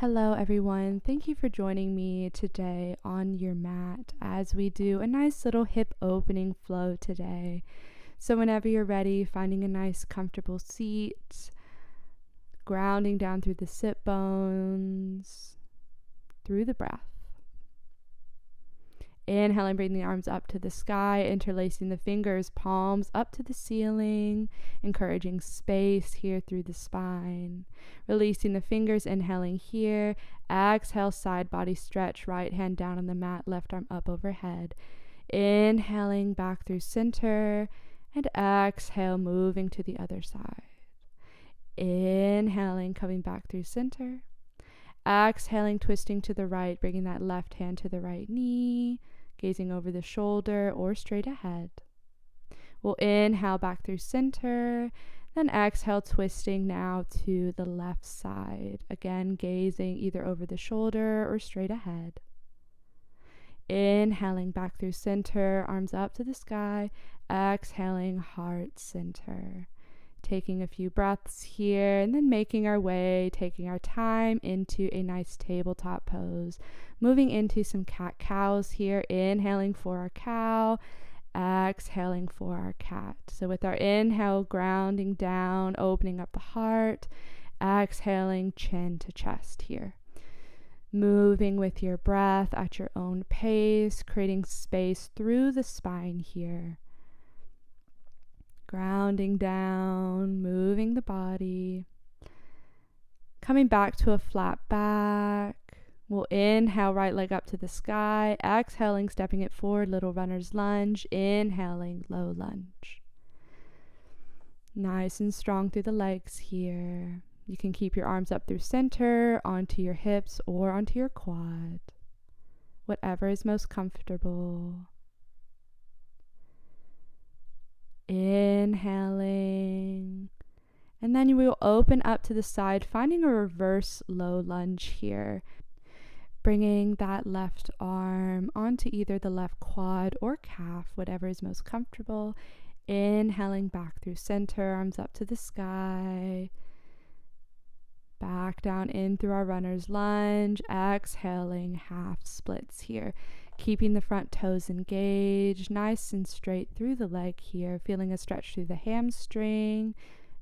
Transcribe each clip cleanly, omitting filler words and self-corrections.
Hello, everyone. Thank you for joining me today on your mat as we do a nice little hip opening flow today. So, whenever you're ready, finding a nice comfortable seat, grounding down through the sit bones, through the breath. Inhaling, bringing the arms up to the sky, interlacing the fingers, palms up to the ceiling, encouraging space here through the spine. Releasing the fingers, inhaling here. Exhale, side body stretch, right hand down on the mat, left arm up overhead. Inhaling back through center, and exhale, moving to the other side. Inhaling, coming back through center. Exhaling, twisting to the right, bringing that left hand to the right knee, gazing over the shoulder or straight ahead. We'll inhale back through center, then exhale, twisting now to the left side. Again, gazing either over the shoulder or straight ahead. Inhaling back through center, arms up to the sky. Exhaling, heart center. Taking a few breaths here and then making our way, taking our time into a nice tabletop pose. Moving into some cat-cows here. Inhaling for our cow, exhaling for our cat. So with our inhale, grounding down, opening up the heart. Exhaling, chin to chest here. Moving with your breath at your own pace, creating space through the spine here. Grounding down, moving the body. Coming back to a flat back. We'll inhale, right leg up to the sky. Exhaling, stepping it forward, little runner's lunge. Inhaling, low lunge. Nice and strong through the legs here. You can keep your arms up through center, onto your hips, or onto your quad. Whatever is most comfortable. Inhaling, and then you will open up to the side, finding a reverse low lunge here, bringing that left arm onto either the left quad or calf, whatever is most comfortable. Inhaling back through center, arms up to the sky, back down in through our runner's lunge. Exhaling, half splits here. Keeping the front toes engaged, nice and straight through the leg here, feeling a stretch through the hamstring,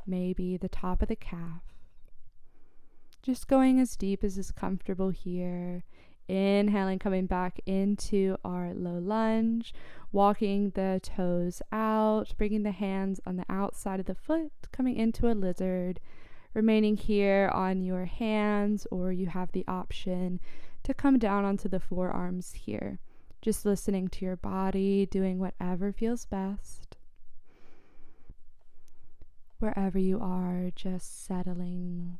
maybe the top of the calf. Just going as deep as is comfortable here. Inhaling, coming back into our low lunge, walking the toes out, bringing the hands on the outside of the foot, coming into a lizard, remaining here on your hands, or you have the option to come down onto the forearms here. Just listening to your body, doing whatever feels best. Wherever you are, just settling.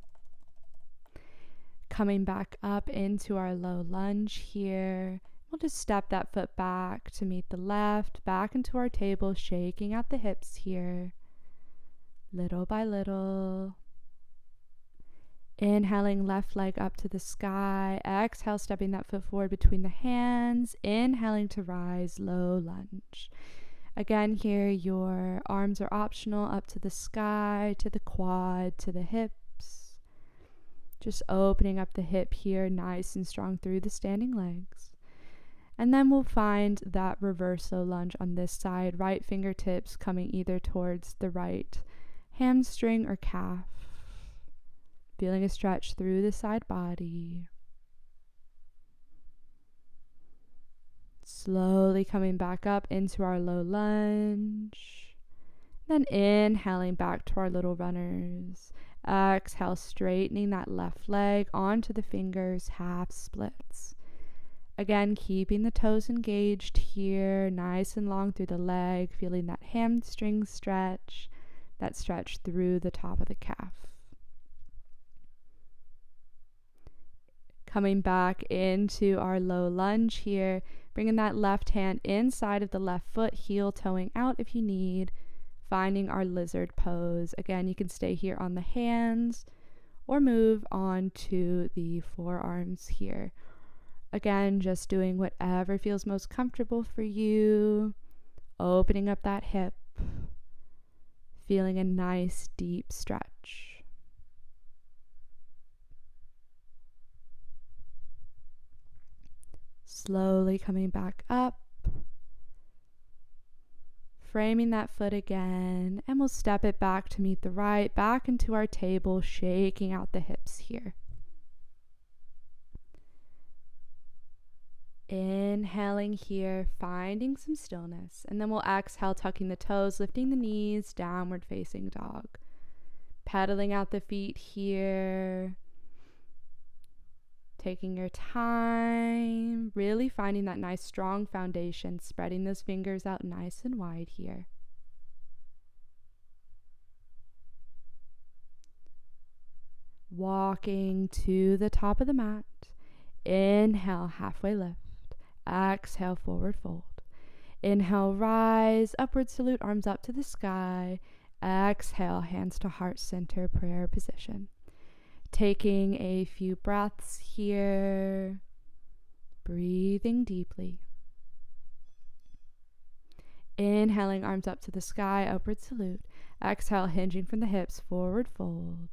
Coming back up into our low lunge here. We'll just step that foot back to meet the left, back into our table, shaking out the hips here, little by little. Inhaling, left leg up to the sky. Exhale, stepping that foot forward between the hands. Inhaling to rise, low lunge. Again, here your arms are optional, up to the sky, to the quad, to the hips. Just opening up the hip here, nice and strong through the standing legs. And then we'll find that reverse low lunge on this side, right fingertips coming either towards the right hamstring or calf. Feeling a stretch through the side body. Slowly coming back up into our low lunge. Then inhaling back to our little runners. Exhale, straightening that left leg onto the fingers, half splits. Again, keeping the toes engaged here, nice and long through the leg, feeling that hamstring stretch, that stretch through the top of the calf. Coming back into our low lunge here, bringing that left hand inside of the left foot, heel toeing out if you need, finding our lizard pose. Again, you can stay here on the hands or move on to the forearms here. Again, just doing whatever feels most comfortable for you, opening up that hip, feeling a nice deep stretch. Slowly coming back up, framing that foot again, and we'll step it back to meet the right, back into our table, shaking out the hips here. Inhaling here, finding some stillness, and then we'll exhale, tucking the toes, lifting the knees, downward facing dog. Pedaling out the feet here, taking your time, really finding that nice strong foundation, spreading those fingers out nice and wide here. Walking to the top of the mat. Inhale, halfway lift. Exhale, forward fold. Inhale, rise, upward salute, arms up to the sky. Exhale, hands to heart center, prayer position. Taking a few breaths here. Breathing deeply. Inhaling, arms up to the sky, upward salute. Exhale, hinging from the hips, forward fold.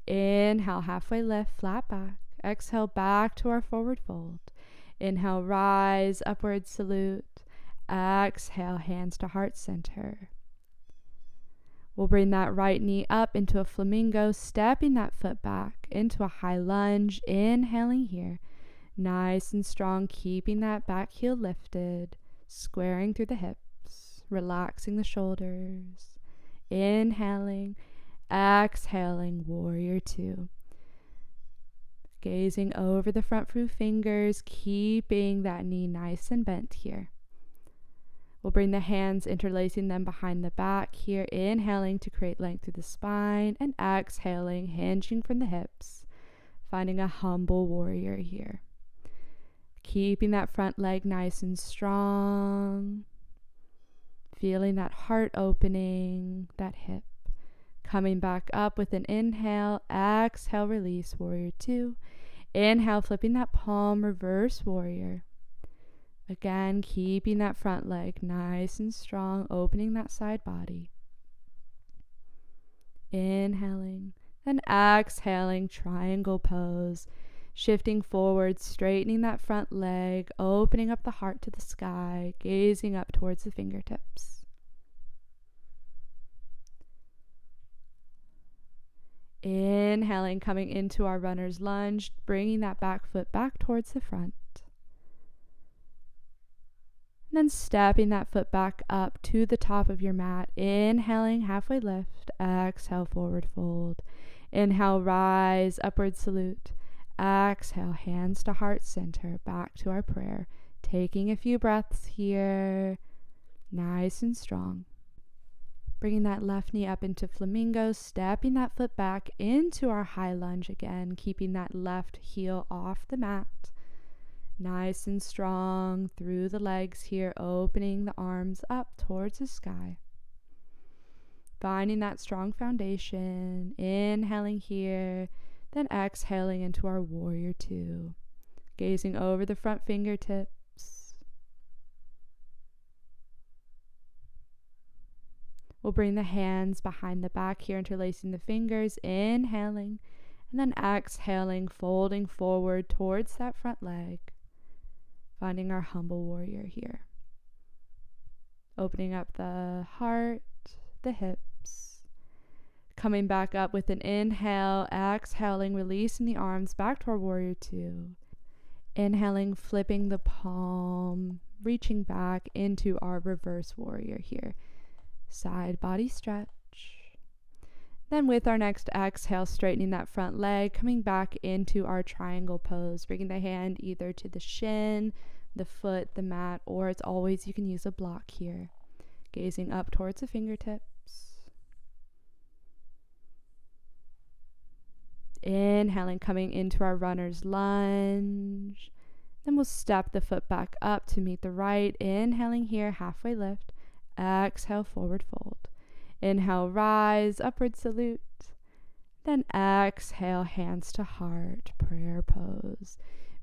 Inhale, halfway lift, flat back. Exhale, back to our forward fold. Inhale, rise, upward salute. Exhale, hands to heart center. We'll bring that right knee up into a flamingo, stepping that foot back into a high lunge. Inhaling here, nice and strong, keeping that back heel lifted, squaring through the hips, relaxing the shoulders. Inhaling, exhaling, warrior two. Gazing over the front through fingers, keeping that knee nice and bent here. We'll bring the hands, interlacing them behind the back here, inhaling to create length through the spine, and exhaling, hinging from the hips, finding a humble warrior here. Keeping that front leg nice and strong, feeling that heart opening, that hip. Coming back up with an inhale, exhale, release, warrior two. Inhale, flipping that palm, reverse warrior. Again, keeping that front leg nice and strong, opening that side body. Inhaling, then exhaling, triangle pose. Shifting forward, straightening that front leg, opening up the heart to the sky, gazing up towards the fingertips. Inhaling, coming into our runner's lunge, bringing that back foot back towards the front. And then stepping that foot back up to the top of your mat. Inhaling, halfway lift. Exhale, forward fold. Inhale, rise, upward salute. Exhale, hands to heart center, back to our prayer. Taking a few breaths here, nice and strong. Bringing that left knee up into flamingo, stepping that foot back into our high lunge again, keeping that left heel off the mat. Nice and strong through the legs here, opening the arms up towards the sky. Finding that strong foundation, inhaling here, then exhaling into our warrior two. Gazing over the front fingertips. We'll bring the hands behind the back here, interlacing the fingers, inhaling, and then exhaling, folding forward towards that front leg. Finding our humble warrior here. Opening up the heart, the hips. Coming back up with an inhale, exhaling, releasing the arms back to our warrior two. Inhaling, flipping the palm, reaching back into our reverse warrior here. Side body stretch. Then with our next exhale, straightening that front leg, coming back into our triangle pose, bringing the hand either to the shin, the foot, the mat, or it's always you can use a block here. Gazing up towards the fingertips. Inhaling, coming into our runner's lunge. Then we'll step the foot back up to meet the right. Inhaling here, halfway lift. Exhale, forward fold. Inhale, rise, upward salute. Then exhale, hands to heart, prayer pose.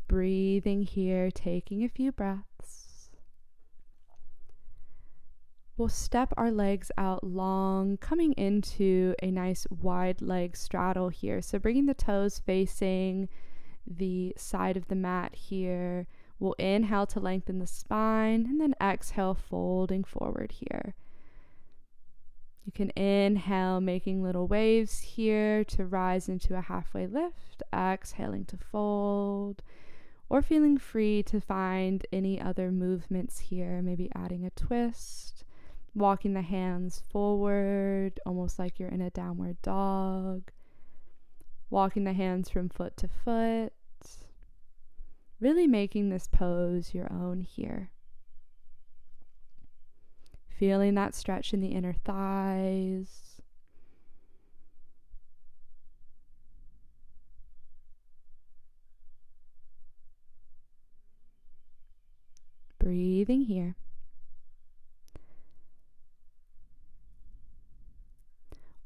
Breathing here, taking a few breaths. We'll step our legs out long, coming into a nice wide leg straddle here. So bringing the toes facing the side of the mat here. We'll inhale to lengthen the spine, and then exhale, folding forward here. You can inhale, making little waves here to rise into a halfway lift, exhaling to fold, or feeling free to find any other movements here, maybe adding a twist, walking the hands forward, almost like you're in a downward dog, walking the hands from foot to foot, really making this pose your own here. Feeling that stretch in the inner thighs. Breathing here.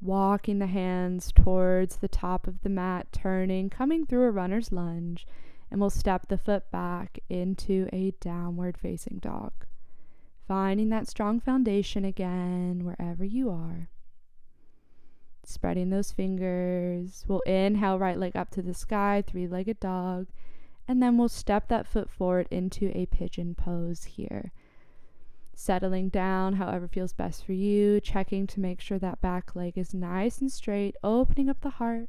Walking the hands towards the top of the mat, turning, coming through a runner's lunge, and we'll step the foot back into a downward facing dog. Finding that strong foundation again wherever you are. Spreading those fingers. We'll inhale, right leg up to the sky, three-legged dog, and then we'll step that foot forward into a pigeon pose here. Settling down however feels best for you, checking to make sure that back leg is nice and straight, opening up the heart,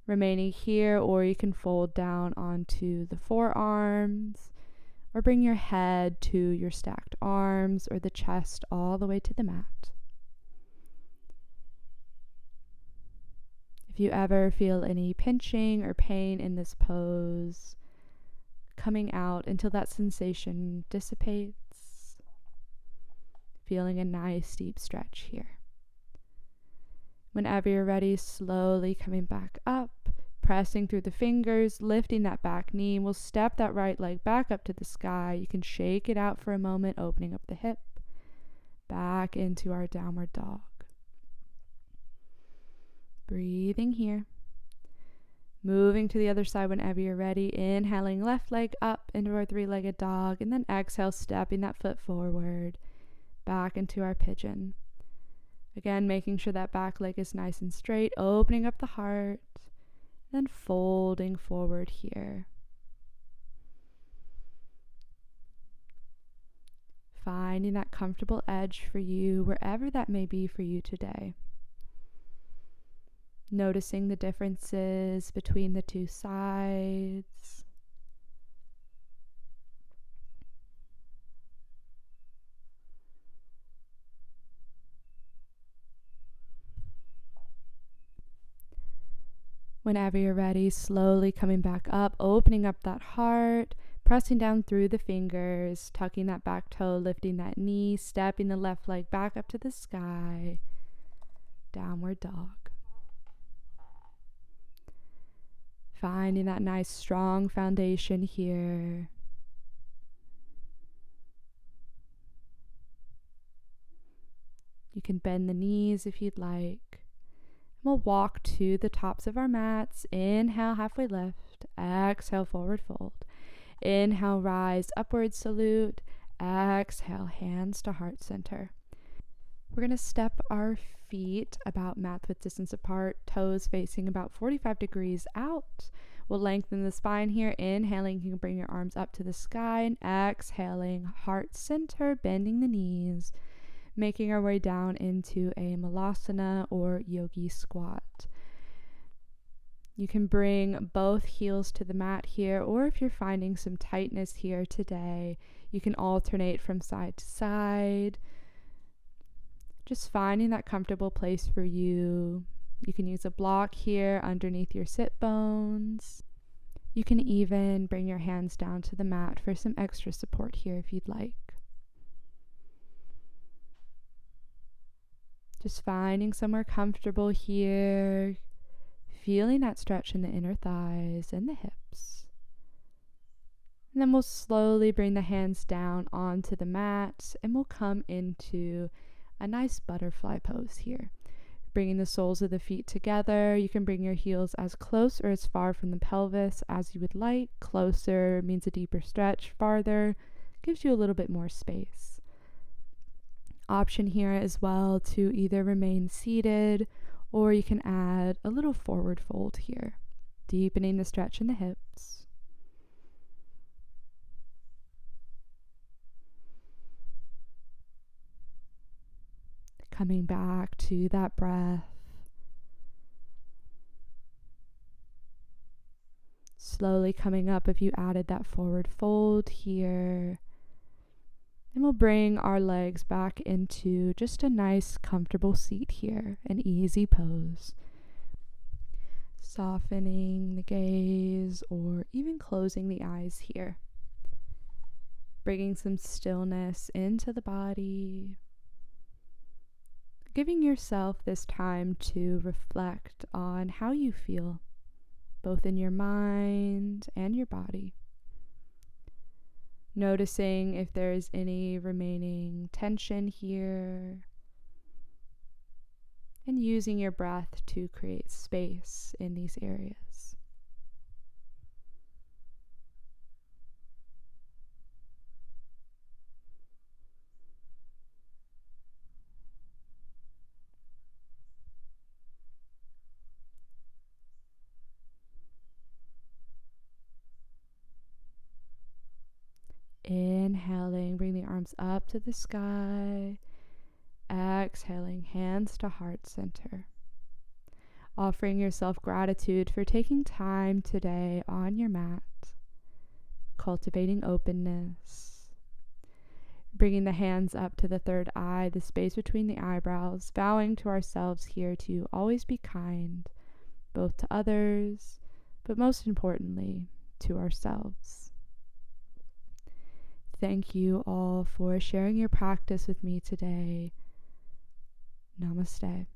remaining here, or you can fold down onto the forearms, or bring your head to your stacked arms or the chest all the way to the mat. If you ever feel any pinching or pain in this pose, coming out until that sensation dissipates, feeling a nice deep stretch here. Whenever you're ready, slowly coming back up, pressing through the fingers, lifting that back knee. We'll step that right leg back up to the sky. You can shake it out for a moment, opening up the hip, back into our downward dog. Breathing here. Moving to the other side whenever you're ready. Inhaling left leg up into our three-legged dog, and then exhale, stepping that foot forward, back into our pigeon. Again, making sure that back leg is nice and straight, opening up the heart, then folding forward here. Finding that comfortable edge for you, wherever that may be for you today. Noticing the differences between the two sides. Whenever you're ready, slowly coming back up, opening up that heart, pressing down through the fingers, tucking that back toe, lifting that knee, stepping the left leg back up to the sky. Downward dog. Finding that nice strong foundation here. You can bend the knees if you'd like. We'll walk to the tops of our mats. Inhale, halfway lift. Exhale, forward fold. Inhale, rise, upward salute. Exhale, hands to heart center. We're going to step our feet about mat width distance apart, toes facing about 45 degrees out. We'll lengthen the spine here. Inhaling, you can bring your arms up to the sky, and exhaling, heart center, bending the knees, making our way down into a malasana or yogi squat. You can bring both heels to the mat here, or if you're finding some tightness here today, you can alternate from side to side. Just finding that comfortable place for you. You can use a block here underneath your sit bones. You can even bring your hands down to the mat for some extra support here if you'd like. Just finding somewhere comfortable here, feeling that stretch in the inner thighs and the hips. And then we'll slowly bring the hands down onto the mat, and we'll come into a nice butterfly pose here. Bringing the soles of the feet together. You can bring your heels as close or as far from the pelvis as you would like. Closer means a deeper stretch. Farther gives you a little bit more space. Option here as well to either remain seated, or you can add a little forward fold here, deepening the stretch in the hips. Coming back to that breath. Slowly coming up if you added that forward fold here. And we'll bring our legs back into just a nice, comfortable seat here, an easy pose. Softening the gaze or even closing the eyes here. Bringing some stillness into the body. Giving yourself this time to reflect on how you feel, both in your mind and your body. Noticing if there is any remaining tension here, and using your breath to create space in these areas. Inhaling, bring the arms up to the sky. Exhaling, hands to heart center. Offering yourself gratitude for taking time today on your mat. Cultivating openness. Bringing the hands up to the third eye, the space between the eyebrows. Vowing to ourselves here to always be kind, both to others, but most importantly, to ourselves. Thank you all for sharing your practice with me today. Namaste.